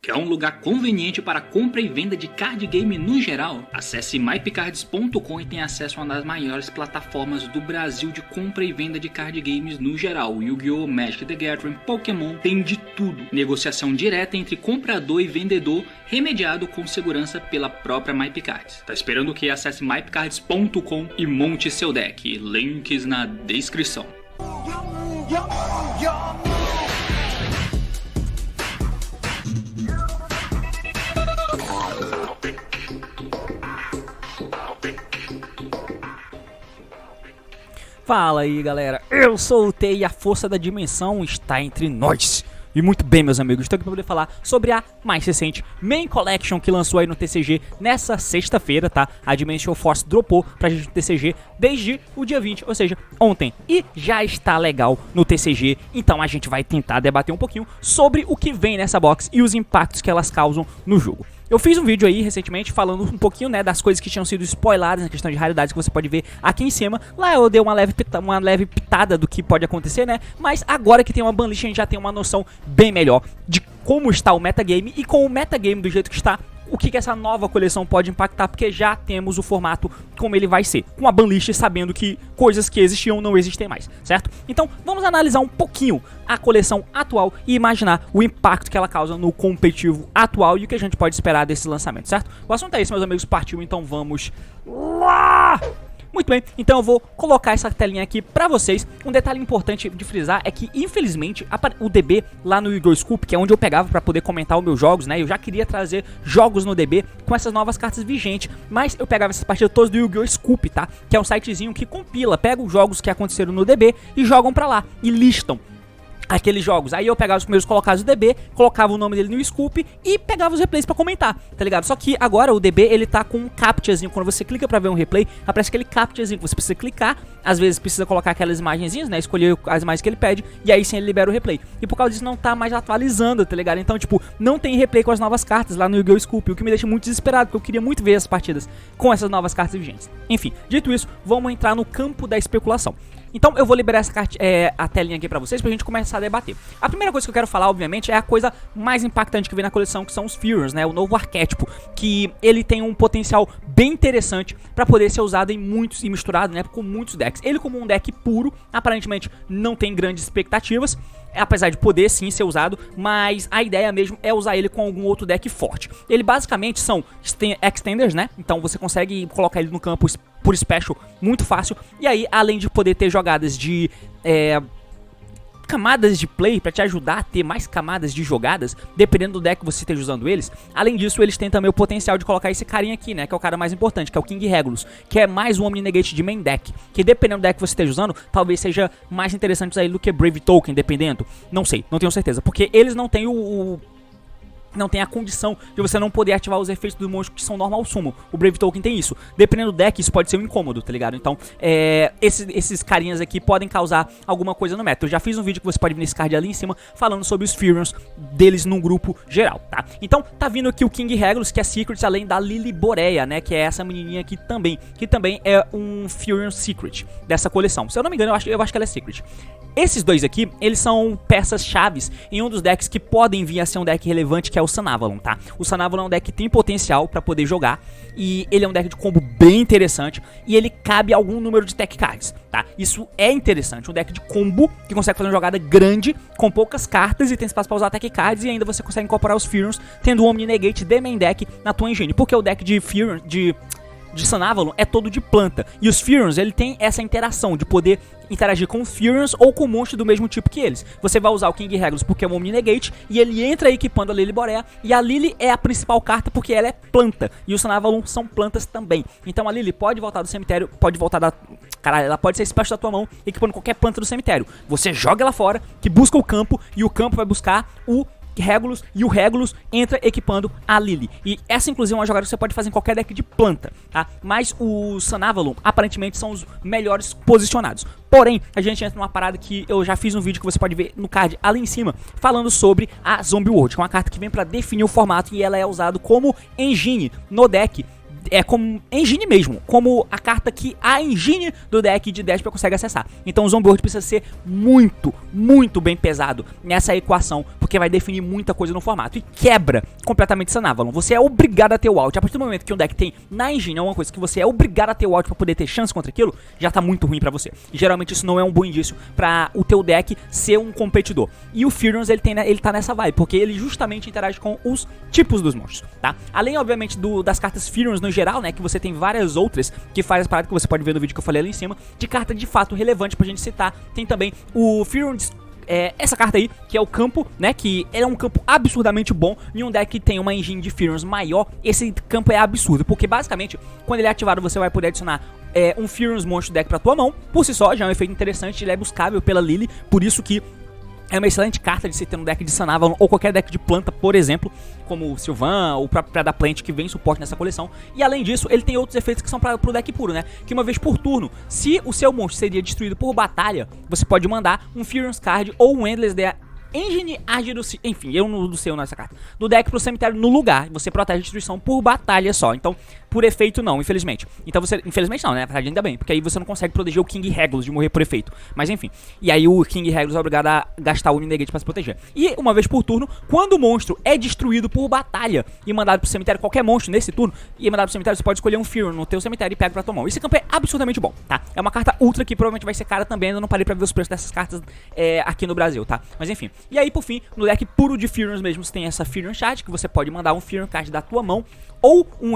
Quer um lugar conveniente para compra e venda de card game no geral? Acesse mypcards.com e tenha acesso a uma das maiores plataformas do Brasil de compra e venda de card games no geral. Yu-Gi-Oh!, Magic the Gathering, Pokémon, tem de tudo. Negociação direta entre comprador e vendedor, remediado com segurança pela própria MyPcards. Tá esperando o que? Acesse mypcards.com e monte seu deck. Links na descrição. Fala aí galera, eu sou o T e a força da dimensão está entre nós. E muito bem meus amigos, estou aqui para poder falar sobre a mais recente Main Collection que lançou aí no TCG nessa sexta-feira, tá? A Dimension Force dropou pra gente no TCG desde o dia 20, ou seja, ontem. E já está legal no TCG, então a gente vai tentar debater um pouquinho sobre o que vem nessa box e os impactos que elas causam no jogo. Eu fiz um vídeo aí recentemente falando um pouquinho, né, das coisas que tinham sido spoiladas na questão de raridades que você pode ver aqui em cima. Lá eu dei uma leve pitada do que pode acontecer, né, mas agora que tem uma banlist a gente já tem uma noção bem melhor de como está o metagame e com o metagame do jeito que está, o que essa nova coleção pode impactar, porque já temos o formato como ele vai ser, com a banlist sabendo que coisas que existiam não existem mais, certo? Então vamos analisar um pouquinho a coleção atual e imaginar o impacto que ela causa no competitivo atual e o que a gente pode esperar desse lançamento, certo? O assunto é esse, meus amigos, partiu, então vamos lá! Muito bem, então eu vou colocar essa telinha aqui pra vocês. Um detalhe importante de frisar é que, infelizmente, o DB lá no Yu-Gi-Oh! Scoop, que é onde eu pegava pra poder comentar os meus jogos, né? Eu já queria trazer jogos no DB com essas novas cartas vigentes, mas eu pegava essas partidas todas do Yu-Gi-Oh! Scoop, tá? Que é um sitezinho que compila, pega os jogos que aconteceram no DB e jogam pra lá, e listam aqueles jogos. Aí eu pegava os primeiros colocados do DB, colocava o nome dele no Scoop e pegava os replays pra comentar, tá ligado? Só que agora o DB, ele tá com um captchazinho. Quando você clica pra ver um replay, aparece aquele captchazinho que você precisa clicar. Às vezes precisa colocar aquelas imagenzinhas, né? Escolher as imagens que ele pede e aí sim ele libera o replay. E por causa disso não tá mais atualizando, tá ligado? Então, tipo, não tem replay com as novas cartas lá no Yu-Gi-Oh! Scoop, o que me deixa muito desesperado, porque eu queria muito ver as partidas com essas novas cartas vigentes. Enfim, dito isso, vamos entrar no campo da especulação. Então eu vou liberar essa a telinha aqui pra vocês pra gente começar a debater. A primeira coisa que eu quero falar, obviamente, é a coisa mais impactante que vem na coleção, que são os Furions, né? O novo arquétipo, que ele tem um potencial bem interessante pra poder ser usado em muitos e misturado, né? Com muitos decks. Ele como um deck puro, aparentemente não tem grandes expectativas, apesar de poder sim ser usado, mas a ideia mesmo é usar ele com algum outro deck forte. Ele basicamente são extenders, né? Então você consegue colocar ele no campo por special muito fácil. E aí, além de poder ter jogadas de camadas de play pra te ajudar a ter mais camadas de jogadas, dependendo do deck que você esteja usando eles. Além disso, eles têm também o potencial de colocar esse carinha aqui, né, que é o cara mais importante, que é o King Regulus, que é mais um Omni Negate de main deck, que dependendo do deck que você esteja usando, talvez seja mais interessante usar ele do que Brave Token, dependendo. Não sei, não tenho certeza, porque eles não têm não tem a condição de você não poder ativar os efeitos do monstro que são normal summon. O Brave Token tem isso. Dependendo do deck, isso pode ser um incômodo, tá ligado? Então, esses carinhas aqui podem causar alguma coisa no meta. Eu já fiz um vídeo que você pode ver nesse card ali em cima, falando sobre os Furions deles num grupo geral, tá? Então, tá vindo aqui o King Regulus, que é Secret, além da Lily Boreia, né? Que é essa menininha aqui também, que também é um Furion Secret dessa coleção. Se eu não me engano, eu acho que ela é Secret. Esses dois aqui, eles são peças chaves em um dos decks que podem vir a ser um deck relevante, que é o Sun Avalon, tá? O Sun Avalon é um deck que tem potencial pra poder jogar, e ele é um deck de combo bem interessante, e ele cabe a algum número de tech cards, tá? Isso é interessante, um deck de combo que consegue fazer uma jogada grande, com poucas cartas, e tem espaço pra usar tech cards, e ainda você consegue incorporar os Furions, tendo o Omni Negate de main deck na tua engine, porque o deck de Furion, de Sun Avalon é todo de planta. E os Furions, ele tem essa interação de poder interagir com Furions ou com monstros do mesmo tipo que eles. Você vai usar o King Regulus porque é um Omni Negate e ele entra equipando a Lily Boreia. E a Lily é a principal carta porque ela é planta. E os Sun Avalon são plantas também. Então a Lily pode voltar do cemitério, pode voltar da... Caralho, ela pode ser special da tua mão equipando qualquer planta do cemitério. Você joga ela fora, que busca o campo, e o campo vai buscar o Regulus, e o Regulus entra equipando a Lily. E essa inclusive é uma jogada que você pode fazer em qualquer deck de planta, tá? Mas os Sun Avalon aparentemente são os melhores posicionados. Porém, a gente entra numa parada que eu já fiz um vídeo que você pode ver no card ali em cima, falando sobre a Zombie World, que é uma carta que vem pra definir o formato, e ela é usada como engine no deck é como engine mesmo, como a carta que a engine do deck de Despia consegue acessar. Então o Zombie precisa ser muito, muito bem pesado nessa equação, porque vai definir muita coisa no formato e quebra completamente essa Avalon. Você é obrigado a ter o out. A partir do momento que um deck tem na engine uma coisa que você é obrigado a ter o out pra poder ter chance contra aquilo, já tá muito ruim pra você. E geralmente isso não é um bom indício pra o teu deck ser um competidor. E o Furions ele tá nessa vibe, porque ele justamente interage com os tipos dos monstros, tá? Além, obviamente, das cartas Furions no geral, né, que você tem várias outras que faz as paradas que você pode ver no vídeo que eu falei ali em cima, de carta de fato relevante pra gente citar. Tem também o Furions, essa carta aí, que é o campo, né, que é um campo absurdamente bom em um deck que tem uma engine de Furions maior. Esse campo é absurdo, porque basicamente, quando ele é ativado, você vai poder adicionar um Furions monstro deck pra tua mão. Por si só, já é um efeito interessante, ele é buscável pela Lily, por isso que é uma excelente carta de se ter um deck de Sun Avalon ou qualquer deck de planta, por exemplo, como o Sylvan ou o próprio Predaplant, que vem suporte nessa coleção. E além disso, ele tem outros efeitos que são pro deck puro, né? Que uma vez por turno, se o seu monstro seria destruído por batalha, você pode mandar um Furions Card ou um Endless The Engine Argyrus, enfim, eu não sei nessa carta, do deck pro cemitério no lugar. Você protege a destruição por batalha só. Então, por efeito não, infelizmente. Então você, infelizmente não, né? Na verdade ainda bem, porque aí você não consegue proteger o King Regulus de morrer por efeito. Mas enfim, e aí o King Regulus é obrigado a gastar o Negate pra se proteger. E uma vez por turno, quando o monstro é destruído por batalha e mandado pro cemitério, qualquer monstro nesse turno, e é mandado pro cemitério, você pode escolher um Furion no teu cemitério e pega pra tua mão. Esse campo é absurdamente bom, tá? É uma carta ultra que provavelmente vai ser cara também, ainda não parei pra ver os preços dessas cartas aqui no Brasil, tá? Mas enfim, e aí por fim, no deck puro de Furions mesmo, você tem essa Furion Shard, que você pode mandar um Furion Card da tua mão, ou um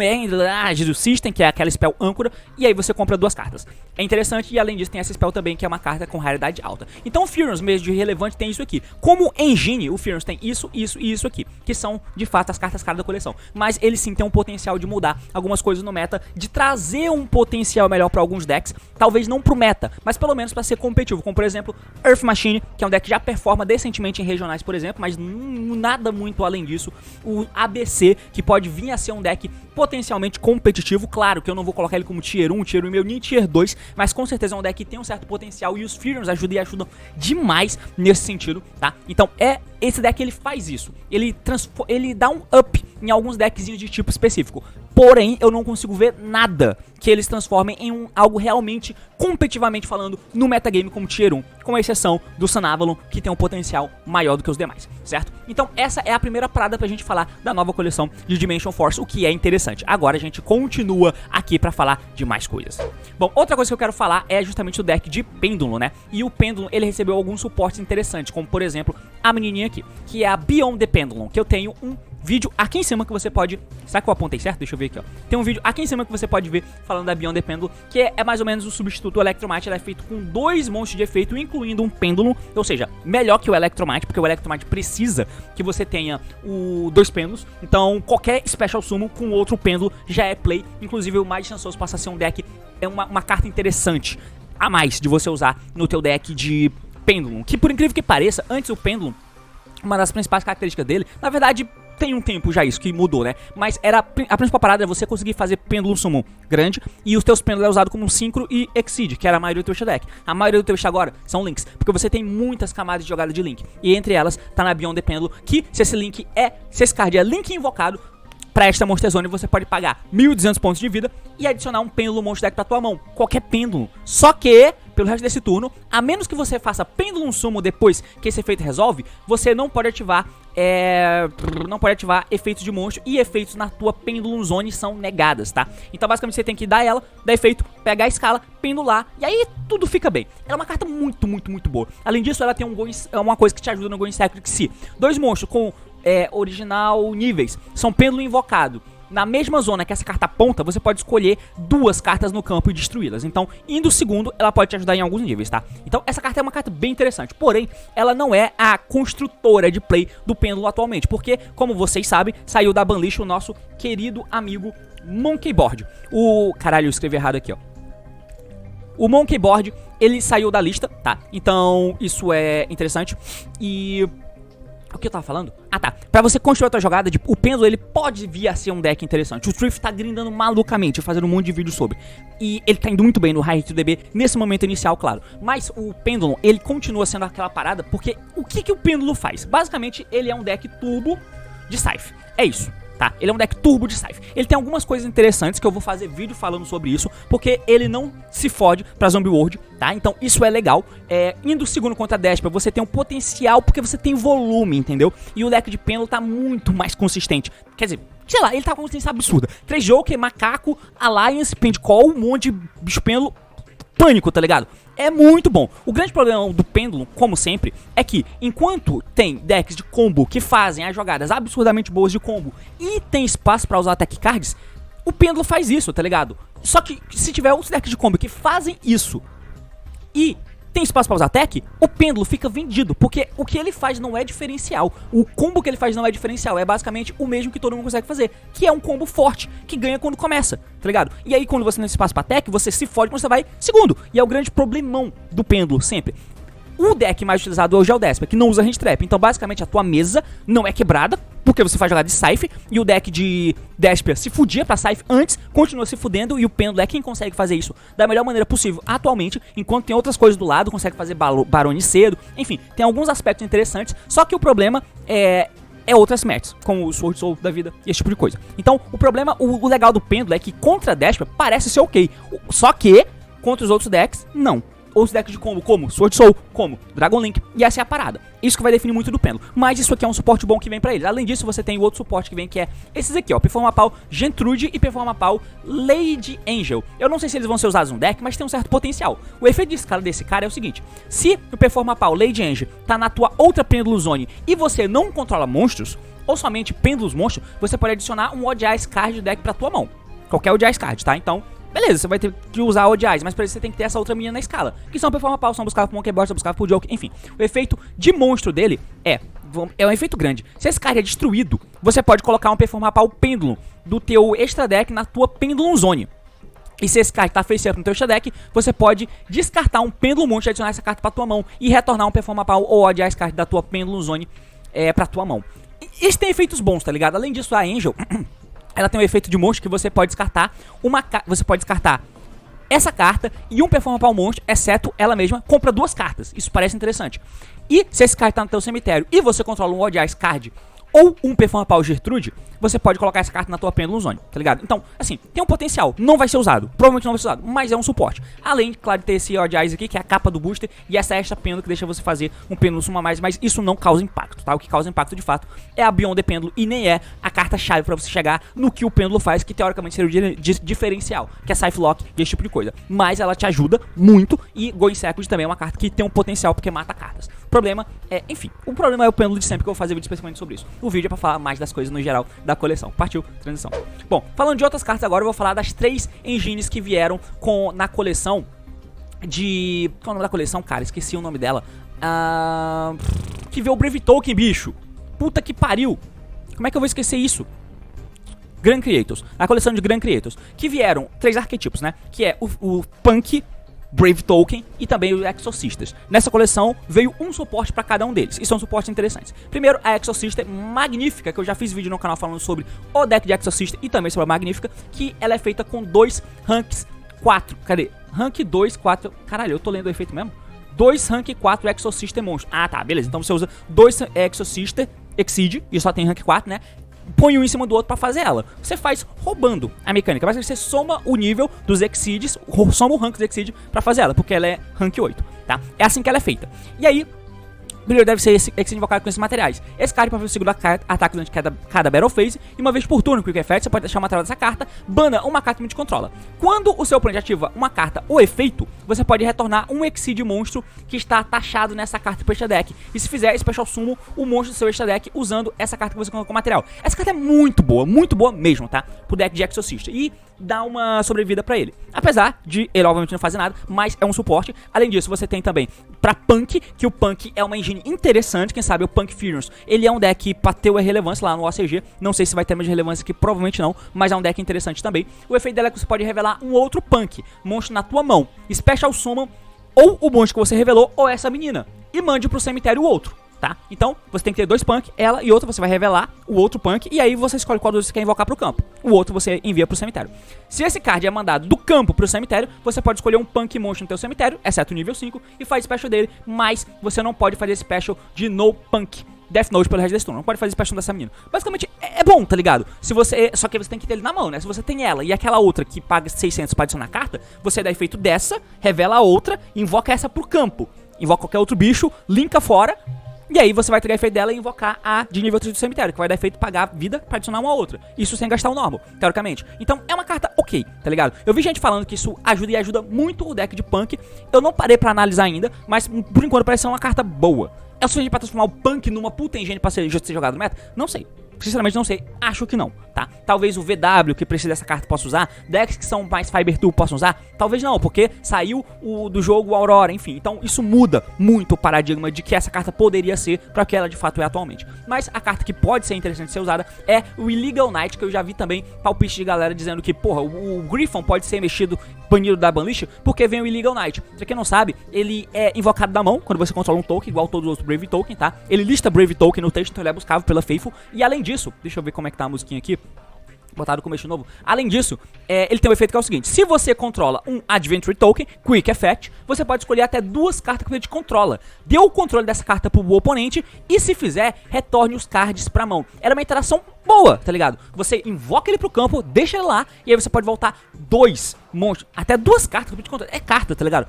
do System, que é aquela spell âncora, e aí você compra duas cartas. É interessante, e além disso tem essa spell também, que é uma carta com raridade alta. Então o Furions mesmo de relevante tem isso aqui. Como engine, o Furions tem isso, isso e isso aqui, que são de fato as cartas caras da coleção. Mas ele sim tem um potencial de mudar algumas coisas no meta, de trazer um potencial melhor pra alguns decks, talvez não pro meta, mas pelo menos pra ser competitivo, como por exemplo Earth Machine, que é um deck que já performa decentemente em regionais, por exemplo, mas nada muito além disso. O ABC, que pode vir a ser um deck potencialmente competitivo, claro que eu não vou colocar ele como tier 1, tier 1 meu, nem tier 2, mas com certeza é um deck que tem um certo potencial e os Furions ajudam demais nesse sentido, tá? Então esse deck ele faz isso, ele dá um up em alguns deckzinhos de tipo específico, porém eu não consigo ver nada que eles transformem em algo realmente, competitivamente falando, no metagame como tier 1, com exceção do Sun Avalon, que tem um potencial maior do que os demais, certo? Então essa é a primeira parada pra gente falar da nova coleção de Dimension Force, o que é interessante. Agora a gente continua aqui pra falar de mais coisas. Bom, outra coisa que eu quero falar é justamente o deck de Pêndulo, né? E o Pêndulo, ele recebeu alguns suportes interessantes, como por exemplo, a menininha aqui, que é a Beyond the Pendulum, que eu tenho um vídeo aqui em cima que você pode... Será que eu apontei certo? Deixa eu ver aqui, ó. Tem um vídeo aqui em cima que você pode ver falando da Beyond the Pendulum, que é mais ou menos o substituto do Electromite. Ela é feito com 2 monstros de efeito, incluindo um pêndulo, ou seja, melhor que o Electromite, porque o Electromite precisa que você tenha 2 pêndulos. Então qualquer Special Summon com outro pêndulo já é play. Inclusive o mais chançoso passa a ser um deck, é uma carta interessante a mais de você usar no teu deck de Pendulum, que por incrível que pareça, antes o Pendulum, uma das principais características dele, na verdade tem um tempo já isso que mudou, né? Mas a principal parada é você conseguir fazer Pendulum Summon grande e os teus pêndulos é usado como um Synchro e Exceed, que era a maioria do teu deck. A maioria do teu agora são links, porque você tem muitas camadas de jogada de link. E entre elas tá na Beyond the Pendulum, que se esse card é link invocado pra esta Monster Zone, você pode pagar 1.200 pontos de vida e adicionar um pêndulo monstro deck pra tua mão. Qualquer pêndulo. Só que, pelo resto desse turno, a menos que você faça Pendulum Summon depois que esse efeito resolve, você não pode ativar efeitos de monstro, e efeitos na tua Pendulum Zone são negadas, tá? Então basicamente você tem que dar ela, dar efeito, pegar a escala, pendular, e aí tudo fica bem. Ela é uma carta muito, muito, muito boa. Além disso, ela tem uma coisa que te ajuda no Going Secret, que se 2 monstros com original níveis são pêndulo invocado na mesma zona que essa carta aponta, você pode escolher 2 cartas no campo e destruí-las. Então, indo segundo, ela pode te ajudar em alguns níveis, tá? Então, essa carta é uma carta bem interessante. Porém, ela não é a construtora de play do pêndulo atualmente. Porque, como vocês sabem, saiu da banlist o nosso querido amigo Monkey Board. Caralho, eu escrevi errado aqui, ó. O Monkey Board, ele saiu da lista, tá? Então, isso é interessante. E... o que eu tava falando? Ah, tá. Pra você construir a tua jogada, o pêndulo, ele pode vir a ser um deck interessante. O Thrift tá grindando malucamente, fazendo um monte de vídeo sobre. E ele tá indo muito bem no High to DB nesse momento inicial, claro. Mas o pêndulo, ele continua sendo aquela parada, porque o que o pêndulo faz? Basicamente, ele é um deck turbo de Scythe. É isso. tá? Ele é um deck turbo de Scythe. Ele tem algumas coisas interessantes que eu vou fazer vídeo falando sobre isso, porque ele não se fode pra Zombie World, tá? Então isso é legal. Indo segundo contra a Despia, você tem um potencial porque você tem volume, entendeu? E o deck de pêndulo tá muito mais consistente. Quer dizer, sei lá, ele tá com uma consistência absurda. 3 Joker, Macaco, Alliance, Pendcall, um monte de bicho pêndulo, pânico, tá ligado? É muito bom. O grande problema do pêndulo, como sempre, é que enquanto tem decks de combo que fazem as jogadas absurdamente boas de combo e tem espaço pra usar attack cards, o pêndulo faz isso, tá ligado? Só que se tiver outros decks de combo que fazem isso e tem espaço pra usar tech, o pêndulo fica vendido, porque o que ele faz não é diferencial. O combo que ele faz não é diferencial, é basicamente o mesmo que todo mundo consegue fazer, que é um combo forte, que ganha quando começa, tá ligado? E aí quando você não tem espaço pra tech, você se fode quando você vai segundo, e é o grande problemão do pêndulo, sempre. O deck mais utilizado hoje é o Despia, que não usa hand trap. Então basicamente a tua mesa não é quebrada, porque você faz jogar de Scythe, e o deck de Despia se fudia pra Scythe antes, continua se fudendo, e o pêndulo é quem consegue fazer isso da melhor maneira possível atualmente, enquanto tem outras coisas do lado, consegue fazer Barone cedo, enfim, tem alguns aspectos interessantes, só que o problema é outras matches, como o Sword Soul da vida e esse tipo de coisa. Então o problema, o legal do pêndulo é que contra a Despia parece ser ok, só que contra os outros decks, não. Os decks de combo, como Sword Soul, como Dragon Link, e essa é a parada. Isso que vai definir muito do pêndulo. Mas isso aqui é um suporte bom que vem pra eles. Além disso, você tem o outro suporte que vem, que é esses aqui, ó, Performapal Gentrude e Performapal Lady Angel. Eu não sei se eles vão ser usados no deck, mas tem um certo potencial. O efeito de escala desse cara é o seguinte: se o Performapal Lady Angel tá na tua outra pêndulo zone e você não controla monstros, ou somente pêndulos monstros, você pode adicionar um Odd Eyes card do deck pra tua mão. Qualquer Odd Eyes card, tá? Então beleza, você vai ter que usar Odd Eyes, mas pra isso você tem que ter essa outra menina na escala, que são Performapal, são buscados por Monkeyboard, são buscados por Joker, enfim. O efeito de monstro dele é um efeito grande. Se esse cara é destruído, você pode colocar um Performapal Pêndulo do teu extra deck na tua Pendulum Zone. E se esse card tá face up no teu extra deck, você pode descartar um Pêndulo Monstro e adicionar essa carta pra tua mão e retornar um Performapal ou Odd Eyes card da tua Pendulum Zone pra tua mão. Eles têm efeitos bons, tá ligado? Além disso, a Angel ela tem um efeito de monstro que você pode descartar essa carta e um Performapal monstro, exceto ela mesma, compra 2 cartas. Isso parece interessante. E se esse card tá no teu cemitério e você controla um Odd Eyes card ou um Performapal Gertrude, você pode colocar essa carta na tua Pendulum Zone, tá ligado? Então, assim, tem um potencial, não vai ser usado, provavelmente não vai ser usado, mas é um suporte. Além, claro, de ter esse Odd Eyes aqui, que é a capa do booster, e essa extra pêndulo que deixa você fazer um pêndulo suma mais, mas isso não causa impacto, tá? O que causa impacto, de fato, é a Beyond the Pêndulo, e nem é a carta-chave pra você chegar no que o pêndulo faz, que teoricamente seria o diferencial, que é Scythe Lock e esse tipo de coisa. Mas ela te ajuda muito, e Going Second também é uma carta que tem um potencial, porque mata cartas. O problema é, enfim, o problema é o pêndulo de sempre, que eu vou fazer vídeo especificamente sobre isso. O vídeo é pra falar mais das coisas no geral da coleção. Partiu, transição. Bom, falando de outras cartas agora, eu vou falar das 3 engines que vieram na coleção de... Qual é o nome da coleção, cara? Esqueci o nome dela. Que veio o Brave Token, bicho. Puta que pariu. Como é que eu vou esquecer isso? Grand Creators. A coleção de Grand Creators. Que vieram 3 arquetipos, né? Que é o Punk, Brave Token e também o Exorcistas. Nessa coleção veio um suporte para cada um deles, e são suportes interessantes. Primeiro, a Exorcista magnífica, que eu já fiz vídeo no canal falando sobre o deck de Exorcista e também sobre a magnífica, que ela é feita com 2 ranks 4. Cadê? Rank 2, 4. Caralho, eu tô lendo o efeito mesmo? 2 rank 4 Exorcista monstro. Ah, tá, beleza. Então você usa 2 Exorcista Exceed, e só tem rank 4, né? Põe um em cima do outro pra fazer ela. Você faz roubando a mecânica. Mas você soma o nível dos Exceeds, soma o rank dos Exceed pra fazer ela, porque ela é rank 8, tá? É assim que ela é feita. E aí, primeiro deve ser esse Exceed invocado com esses materiais. Esse card pode segurar ataque durante cada Battle Phase, e uma vez por turno, Quick Effect, você pode deixar o material dessa carta, bana uma carta que te controla. Quando o seu oponente ativa uma carta ou efeito, você pode retornar um Exceed monstro que está taxado nessa carta pro extra deck. E se fizer Special Summon o monstro do seu extra deck usando essa carta que você colocou como material. Essa carta é muito boa mesmo, tá? Pro deck de Exorcista. E dá uma sobrevida pra ele. Apesar de ele obviamente não fazer nada, mas é um suporte. Além disso, você tem também pra Punk, que o Punk é uma engine interessante. Quem sabe o Punk Furious, ele é um deck pra ter uma relevância lá no OCG. Não sei se vai ter mais relevância aqui, provavelmente não, mas é um deck interessante também. O efeito dela é que você pode revelar um outro Punk, monstro na tua mão, Special Summon ou o monstro que você revelou ou essa menina, e mande pro cemitério o outro, tá? Então, você tem que ter 2 Punk, ela e outra, você vai revelar o outro Punk, e aí você escolhe qual dos você quer invocar pro campo. O outro você envia pro cemitério. Se esse card é mandado do campo pro cemitério, você pode escolher um Punk monstro no teu cemitério, exceto o nível 5, e faz special dele, mas você não pode fazer special de no Punk, Death Note pelo resto da história. Não pode fazer special dessa menina. Basicamente, é bom, tá ligado? Se você, só que você tem que ter ele na mão, né? Se você tem ela e aquela outra que paga 600 pra adicionar carta, você dá efeito dessa, revela a outra, invoca essa pro campo. Invoca qualquer outro bicho, linka fora, e aí você vai pegar efeito dela e invocar a de nível 3 do cemitério, que vai dar efeito pagar vida pra adicionar uma outra. Isso sem gastar o normal, teoricamente. Então é uma carta ok, tá ligado? Eu vi gente falando que isso ajuda e ajuda muito o deck de Punk. Eu não parei pra analisar ainda, mas por enquanto parece ser uma carta boa. É o suficiente pra transformar o Punk numa puta engine pra ser jogado no meta? Não sei. Sinceramente não sei, acho que não, tá? Talvez o VW que precisa dessa carta possa usar, decks que são mais Fiber Tool possam usar, talvez não, porque saiu do jogo Aurora, enfim. Então isso muda muito o paradigma de que essa carta poderia ser pra que ela de fato é atualmente. Mas a carta que pode ser interessante ser usada é o Illegal Knight, que eu já vi também palpite de galera dizendo que, porra, o Griffon pode ser mexido, banido da banlist, porque vem o Illegal Knight. Pra quem não sabe, ele é invocado da mão, quando você controla um token, igual todos os outros Brave Token, tá? Ele lista Brave Token no texto, então ele é buscável pela Faithful, e além disso, deixa eu ver como é que tá a musiquinha aqui, botar no começo de novo. Além disso, ele tem um efeito que é o seguinte: se você controla um Adventure Token, Quick Effect, você pode escolher até 2 cartas que você controla. Dê o controle dessa carta pro oponente e, se fizer, retorne os cards pra mão. Era uma interação boa, tá ligado? Você invoca ele pro campo, deixa ele lá, e aí você pode voltar 2 monstros, até 2 cartas que você controla. É carta, tá ligado?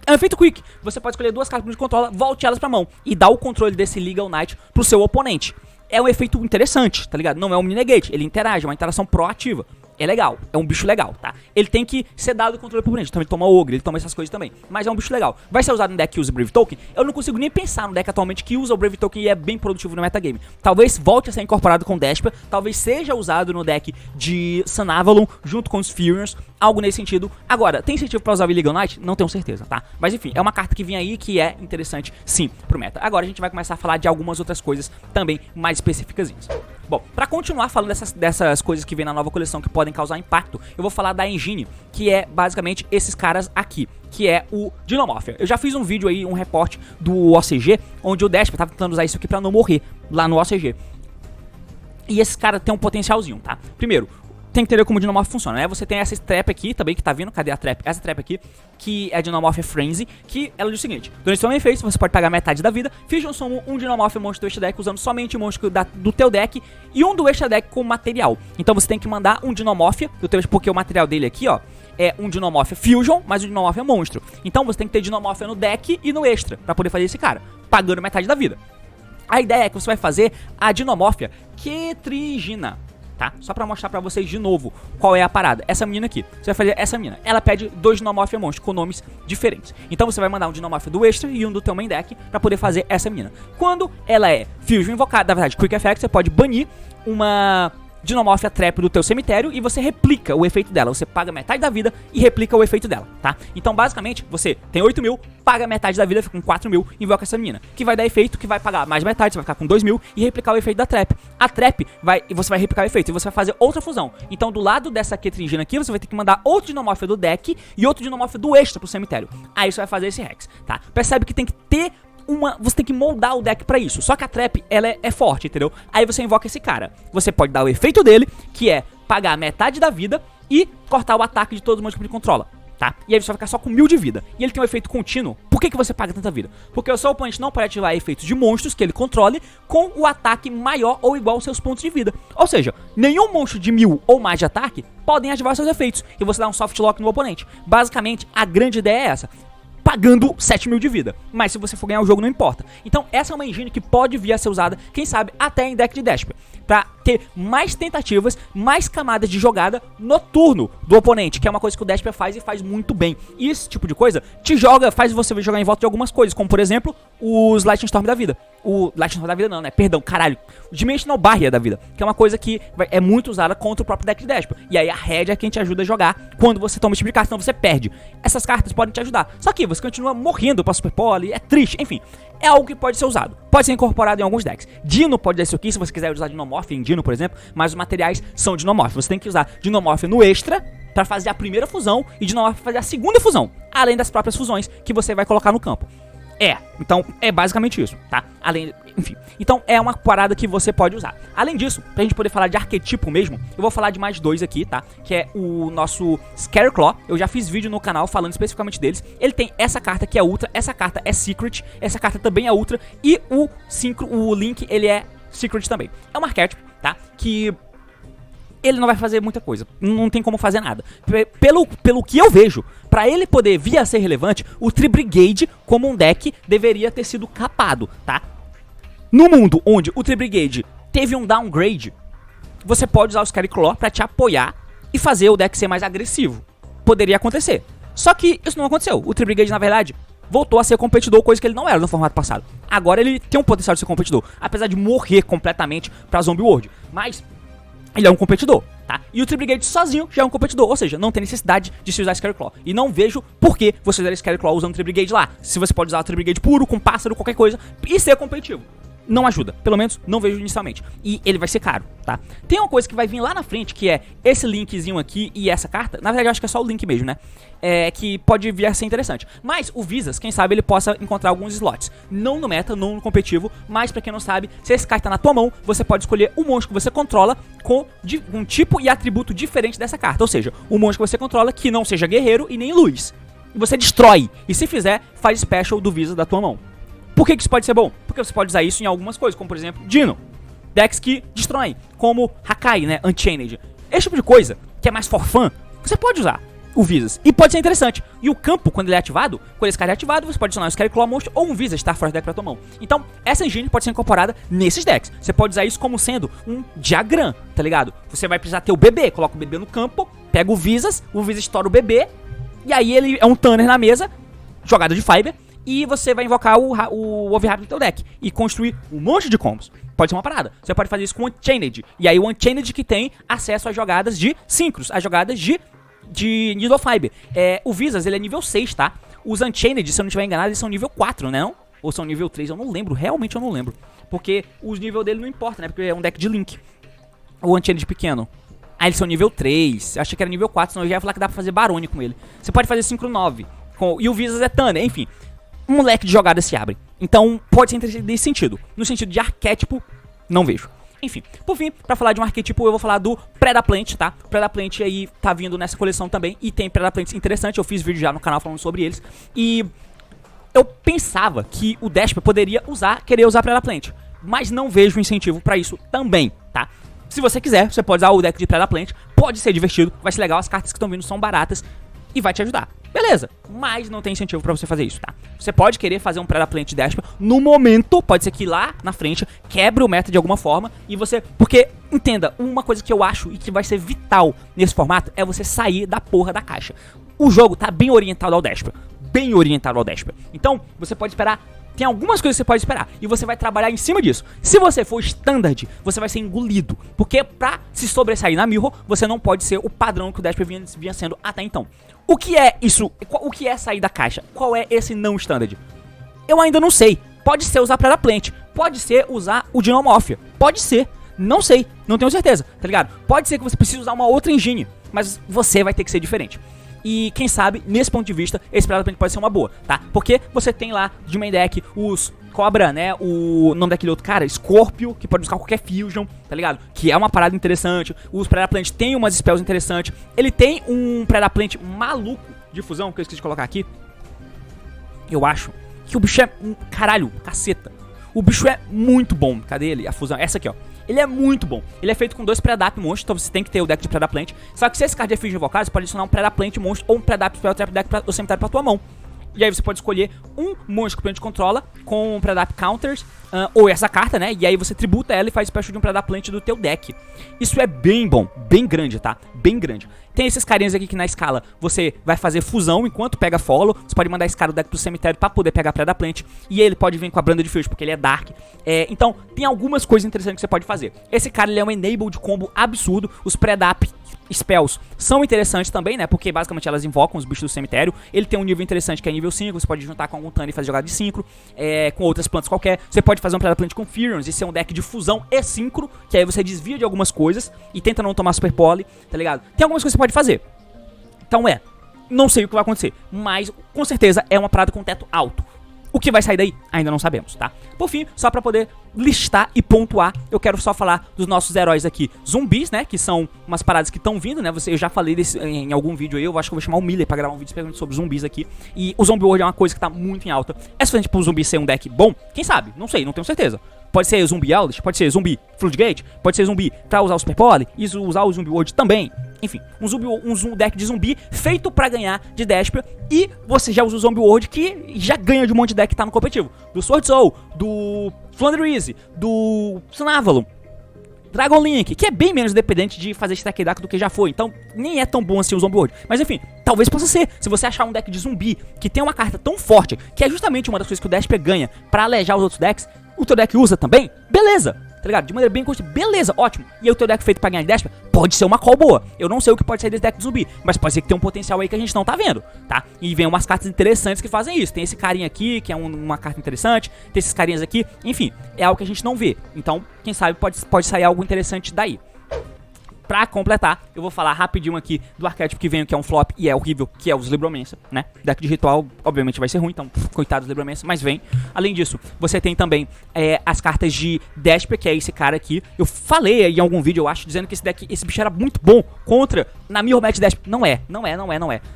É um efeito quick. Você pode escolher 2 cartas que você controla, volte elas pra mão e dá o controle desse Legal Knight pro seu oponente. É um efeito interessante, tá ligado? Não é um mini-negate, ele interage, é uma interação proativa. É legal, é um bicho legal, tá? Ele tem que ser dado o controle pro oponente, então ele toma ogre, ele toma essas coisas também. Mas é um bicho legal. Vai ser usado no deck que usa Brave Token? Eu não consigo nem pensar no deck atualmente que usa o Brave Token e é bem produtivo no metagame. Talvez volte a ser incorporado com Despia, talvez seja usado no deck de Sun Avalon, junto com os Furions, algo nesse sentido. Agora, tem incentivo pra usar o Illegal Knight? Não tenho certeza, tá? Mas enfim, é uma carta que vem aí que é interessante, sim, pro meta. Agora a gente vai começar a falar de algumas outras coisas também mais específicas. Bom, pra continuar falando dessas coisas que vem na nova coleção que podem causar impacto, eu vou falar da engine, que é basicamente esses caras aqui, que é o Dinomorphia. Eu já fiz um vídeo aí, um reporte do OCG, onde o Despia tava tentando usar isso aqui pra não morrer lá no OCG. E esse cara tem um potencialzinho, tá? Primeiro, tem que entender como o Dinomorph funciona, né? Você tem essa trap aqui também, que tá vindo, cadê a trap? Essa trap aqui, que é a Dinomorph Frenzy, que ela diz o seguinte: durante seu main phase, você pode pagar metade da vida, Fusion Summon um Dinomorph monstro do extra deck, usando somente o monstro do teu deck e um do extra deck como material. Então você tem que mandar um Dinomorphia do teu, porque o material dele aqui, ó, é um Dinomorphia Fusion, mas o Dinomorphia é monstro. Então você tem que ter Dinomorphia no deck e no extra, pra poder fazer esse cara, pagando metade da vida. A ideia é que você vai fazer a Dinomorphia Ketrigina, tá? Só pra mostrar pra vocês de novo qual é a parada. Essa menina aqui, você vai fazer essa menina. Ela pede 2 Dinomorphia monstros com nomes diferentes. Então você vai mandar um Dinomorphia do extra e um do teu main deck pra poder fazer essa menina. Quando ela é Fusion invocada, na verdade, Quick Effect, você pode banir uma Dinomorphia Trap do teu cemitério e você replica o efeito dela. Você paga metade da vida e replica o efeito dela, tá? Então, basicamente, você tem 8 mil, paga metade da vida, fica com 4 mil, invoca essa menina, que vai dar efeito, que vai pagar mais metade, você vai ficar com 2 mil e replicar o efeito da Trap. A Trap você vai replicar o efeito e você vai fazer outra fusão. Então, do lado dessa Ketrigina aqui, você vai ter que mandar outro Dinomorphia do deck e outro Dinomorphia do extra pro cemitério. Aí você vai fazer esse Hex, tá? Percebe que tem que ter você tem que moldar o deck pra isso. Só que a Trap, ela é forte, entendeu? Aí você invoca esse cara. Você pode dar o efeito dele, que é pagar metade da vida e cortar o ataque de todos os monstros que ele controla, tá? E aí você vai ficar só com 1000 de vida. E ele tem um efeito contínuo. Por que você paga tanta vida? Porque o seu oponente não pode ativar efeitos de monstros que ele controle com o ataque maior ou igual aos seus pontos de vida. Ou seja, nenhum monstro de 1000 ou mais de ataque podem ativar seus efeitos. E você dá um soft lock no oponente. Basicamente, a grande ideia é essa: pagando 7 mil de vida. Mas se você for ganhar o jogo, não importa. Então essa é uma engine que pode vir a ser usada, quem sabe, até em deck de Despia, pra ter mais tentativas, mais camadas de jogada no turno do oponente, que é uma coisa que o Despia faz e faz muito bem. E esse tipo de coisa faz você jogar em volta de algumas coisas, como por exemplo, os Lightning Storm da vida. O Lightning Storm da vida não, né? Perdão, caralho. O Dimensional Barrier da vida, que é uma coisa que é muito usada contra o próprio deck de Despia. E aí a Red é quem te ajuda a jogar quando você toma esse tipo de carta, senão você perde. Essas cartas podem te ajudar. Só que você continua morrendo pra Super Poly, é triste, enfim. É algo que pode ser usado, pode ser incorporado em alguns decks. Dino pode dar isso aqui, se você quiser usar Dinomorphia em Dino, por exemplo, mas os materiais são Dinomorphia. Você tem que usar Dinomorphia no extra pra fazer a primeira fusão e Dinomorphia pra fazer a segunda fusão, além das próprias fusões que você vai colocar no campo. Então é basicamente isso, tá? Enfim, então é uma parada que você pode usar. Além disso, pra gente poder falar de arquetipo mesmo, eu vou falar de mais dois aqui, tá? Que é o nosso Scareclaw. Eu já fiz vídeo no canal falando especificamente deles. Ele tem essa carta que é Ultra, essa carta é Secret, essa carta também é Ultra, e o Link, ele é Secret também. É um arquétipo, tá? Que ele não vai fazer muita coisa, não tem como fazer nada. Pelo que eu vejo, pra ele poder vir a ser relevante, o Tri-Brigade, como um deck, deveria ter sido capado, tá? No mundo onde o Tri-Brigade teve um downgrade, você pode usar o Scareclaw pra te apoiar e fazer o deck ser mais agressivo. Poderia acontecer. Só que isso não aconteceu. O Tri-Brigade, na verdade, voltou a ser competidor, coisa que ele não era no formato passado. Agora ele tem um potencial de ser competidor, apesar de morrer completamente pra Zombie World. Mas ele é um competidor, tá? E o Tri-Brigade sozinho já é um competidor, ou seja, não tem necessidade de se usar Scareclaw. E não vejo por que você usar Scareclaw usando o Tri-Brigade lá. Se você pode usar o Tri-Brigade puro, com pássaro, qualquer coisa, e ser competitivo. Não ajuda, pelo menos não vejo inicialmente. E ele vai ser caro, tá? Tem uma coisa que vai vir lá na frente, que é esse linkzinho aqui e essa carta. Na verdade eu acho que é só o link mesmo, né? Que pode vir a ser interessante. Mas o Visas, quem sabe ele possa encontrar alguns slots. Não no meta, não no competitivo, mas pra quem não sabe, se esse carta tá na tua mão, você pode escolher um monstro que você controla com um tipo e atributo diferente dessa carta. Ou seja, um monstro que você controla que não seja guerreiro e nem luz. E você destrói. E se fizer, faz special do Visas da tua mão. Por que isso pode ser bom? Porque você pode usar isso em algumas coisas, como por exemplo, Dino. Decks que destroem, como Hakai, né, Unchained. Esse tipo de coisa, que é mais for fun, você pode usar o Visas. E pode ser interessante. E o campo, quando ele é ativado, quando esse cara é ativado, você pode adicionar um Scareclaw Monstro ou um Visas Star Force Deck pra tua mão. Então, essa engine pode ser incorporada nesses decks. Você pode usar isso como sendo um diagram, tá ligado? Você vai precisar ter o bebê, coloca o bebê no campo, pega o Visas estoura o bebê, e aí ele é um Tanner na mesa, jogada de Fiber, e você vai invocar o Override do teu deck e construir um monte de combos. Pode ser uma parada. Você pode fazer isso com o Unchained. E aí o Unchained que tem acesso às jogadas de Synchros, às jogadas de Needle Fiber. O Visas, ele é nível 6, tá? Os Unchained, se eu não estiver enganado, eles são nível 4, né? Não? Ou são nível 3, eu não lembro. Realmente eu não lembro. Porque os níveis dele não importa, né? Porque é um deck de Link. O Unchained pequeno. Eles são nível 3. Eu achei que era nível 4, senão eu já ia falar que dá pra fazer Barone com ele. Você pode fazer Synchro 9. E o Visas é Tanner, enfim. Um leque de jogadas se abre. Então, pode ser interessante nesse sentido. No sentido de arquétipo, não vejo. Enfim, por fim, pra falar de um arquétipo, eu vou falar do Predaplant, tá? O Predaplant aí tá vindo nessa coleção também. E tem Predaplants interessantes, eu fiz vídeo já no canal falando sobre eles. E eu pensava que o Desper poderia querer usar Predaplant. Mas não vejo incentivo pra isso também, tá? Se você quiser, você pode usar o deck de Predaplant. Pode ser divertido, vai ser legal, as cartas que estão vindo são baratas. E vai te ajudar. Beleza, mas não tem incentivo pra você fazer isso, tá? Você pode querer fazer um Predaplant Desper no momento, pode ser que lá na frente quebre o meta de alguma forma e você... Porque, entenda, uma coisa que eu acho e que vai ser vital nesse formato é você sair da porra da caixa. O jogo tá bem orientado ao Desper, bem orientado ao Desper. Então, você pode esperar... Tem algumas coisas que você pode esperar e você vai trabalhar em cima disso. Se você for standard, você vai ser engolido. Porque pra se sobressair na Mirror, você não pode ser o padrão que o Desper vinha sendo até então. O que é isso? O que é sair da caixa? Qual é esse não standard? Eu ainda não sei. Pode ser usar Predaplant. Pode ser usar o Dinomorphia. Pode ser. Não sei. Não tenho certeza, tá ligado? Pode ser que você precise usar uma outra engine. Mas você vai ter que ser diferente. E quem sabe, nesse ponto de vista, esse Predaplant pode ser uma boa, tá? Porque você tem lá de main deck os Cobra, né? O nome daquele outro cara, Scorpio, que pode buscar qualquer Fusion, tá ligado? Que é uma parada interessante. Os Predaplant tem umas spells interessantes. Ele tem um Predaplant maluco de fusão, que eu esqueci de colocar aqui. Eu acho que o bicho é... Caralho, caceta. O bicho é muito bom. Cadê ele? A fusão. Essa aqui, ó. Ele é muito bom. Ele é feito com 2 Predap monstros, então você tem que ter o deck de Predaplant. Só que se esse card é Fusion invocado, você pode adicionar um Predaplant monstro ou um Predap Spell Trap Deck ou cemitério pra tua mão. E aí você pode escolher um monstro que o oponente controla com um Predap Counters, ou essa carta, né? E aí você tributa ela e faz special de um Predaplant do teu deck. Isso é bem bom, bem grande, tá? Bem grande. Tem esses carinhas aqui que na escala você vai fazer fusão enquanto pega follow. Você pode mandar esse cara do deck pro cemitério pra poder pegar Predaplant. E ele pode vir com a Branda de Fusion, porque ele é Dark. Então, tem algumas coisas interessantes que você pode fazer. Esse cara, ele é um enable de combo absurdo. Os Predap Spells são interessantes também, né? Porque basicamente elas invocam os bichos do cemitério. Ele tem um nível interessante que é nível 5. Você pode juntar com algum Tanner e fazer jogada de Synchro. Com outras plantas qualquer. Você pode fazer um Predaplant com Furions. Esse é um deck de fusão e Synchro. Que aí você desvia de algumas coisas e tenta não tomar Super Poly, tá ligado? Tem algumas coisas que você pode fazer. Então não sei o que vai acontecer, mas com certeza é uma parada com teto alto. O que vai sair daí? Ainda não sabemos, tá? Por fim, só pra poder listar e pontuar, eu quero só falar dos nossos heróis aqui. Zumbis, né? Que são umas paradas que estão vindo, né? Eu já falei desse, em algum vídeo aí. Eu acho que eu vou chamar o Miller pra gravar um vídeo especialmente sobre zumbis aqui. E o Zombie World é uma coisa que tá muito em alta. É suficiente pro zumbi ser um deck bom? Quem sabe? Não sei, não tenho certeza. Pode ser Zumbi Eldritch, pode ser Zumbi Floodgate, pode ser Zumbi pra usar o Super Poly e usar o Zumbi World também. Enfim, um deck de zumbi feito pra ganhar de Despia. E você já usa o Zombie World que já ganha de um monte de deck que tá no competitivo. Do Sword Soul, do Flandreese, do Sunavalon, Dragon Link, que é bem menos dependente de fazer stack deck do que já foi. Então nem é tão bom assim o Zombie World. Mas enfim, talvez possa ser. Se você achar um deck de zumbi que tem uma carta tão forte, que é justamente uma das coisas que o Despia ganha pra alejar os outros decks, o teu deck usa também, beleza, tá ligado? De maneira bem constante, beleza, ótimo. E aí o teu deck feito pra ganhar de Despia pode ser uma call boa. Eu não sei o que pode sair desse deck de zumbi, mas pode ser que tenha um potencial aí que a gente não tá vendo, tá? E vem umas cartas interessantes que fazem isso. Tem esse carinha aqui, que é uma carta interessante. Tem esses carinhas aqui, enfim, é algo que a gente não vê. Então, quem sabe pode sair algo interessante daí. Pra completar, eu vou falar rapidinho aqui do arquétipo que vem, que é um flop e é horrível, que é os Libromancer, né? Deck de ritual, obviamente, vai ser ruim, então, coitado dos Libromancer, mas vem. Além disso, você tem também as cartas de Despia, que é esse cara aqui. Eu falei em algum vídeo, eu acho, dizendo que esse bicho era muito bom contra na Mirror Match Despia. Não é.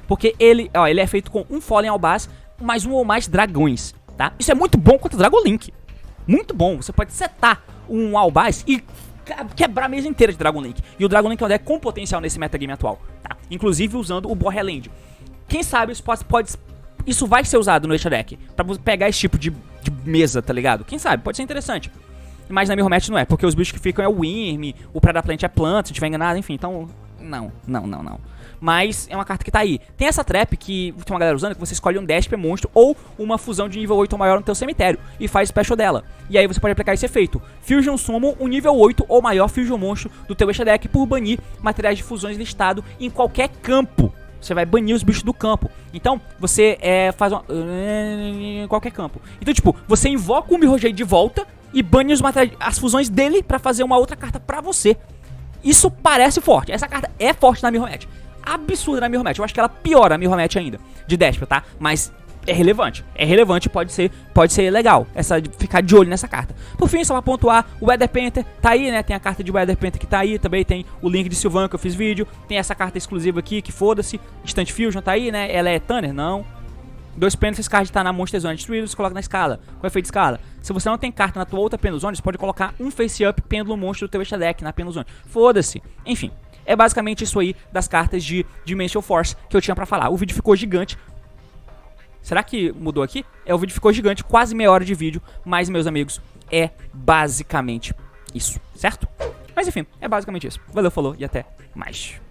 Porque ele é feito com um Fallen Albaz, mais um ou mais dragões, tá? Isso é muito bom contra o Dragon Link. Muito bom. Você pode setar um Albaz e quebrar a mesa inteira de Dragon Link. E o Dragon Link é um deck com potencial nesse metagame atual, tá? Inclusive usando o Borreland. Quem sabe isso vai ser usado no Extra Deck pra pegar esse tipo de mesa, tá ligado? Quem sabe, pode ser interessante. Mas na Mirror Match não é, porque os bichos que ficam é o Wyrm, o Predaplant é planta, se tiver enganado, enfim, então não. Mas é uma carta que tá aí. Tem essa trap que tem uma galera usando, que você escolhe um Despia monstro ou uma fusão de nível 8 ou maior no teu cemitério e faz special dela. E aí você pode aplicar esse efeito. Fusion Summon um nível 8 ou maior Fusion monstro do teu extra deck por banir materiais de fusões listado em qualquer campo. Você vai banir os bichos do campo. Então, você faz em qualquer campo. Então, tipo, você invoca o Mirrorjade de volta e bane as fusões dele pra fazer uma outra carta pra você. Isso parece forte. Essa carta é forte na Mirror Match. Absurda na Mirror Match. Eu acho que ela piora a Mirror Match ainda, de Despia, tá? Mas é relevante. É relevante, pode ser legal ficar de olho nessa carta. Por fim, só pra pontuar, o Weather Painter tá aí, né? Tem a carta de Weather Painter que tá aí. Também tem o link de Sylvan que eu fiz vídeo. Tem essa carta exclusiva aqui, que foda-se. Distant Fusion tá aí, né? Ela é Tanner? Não. 2 pêndulos, esse card tá na Monster Zone destruído, você coloca na escala. Com efeito de escala. Se você não tem carta na tua outra Pêndulo Zone, você pode colocar um Face Up Pêndulo Monstro do teu extra deck na Pêndulo Zone. Foda-se. Enfim, é basicamente isso aí das cartas de Dimensional Force que eu tinha pra falar. O vídeo ficou gigante. Será que mudou aqui? O vídeo ficou gigante, quase meia hora de vídeo. Mas, meus amigos, é basicamente isso, certo? Mas enfim, é basicamente isso. Valeu, falou e até mais.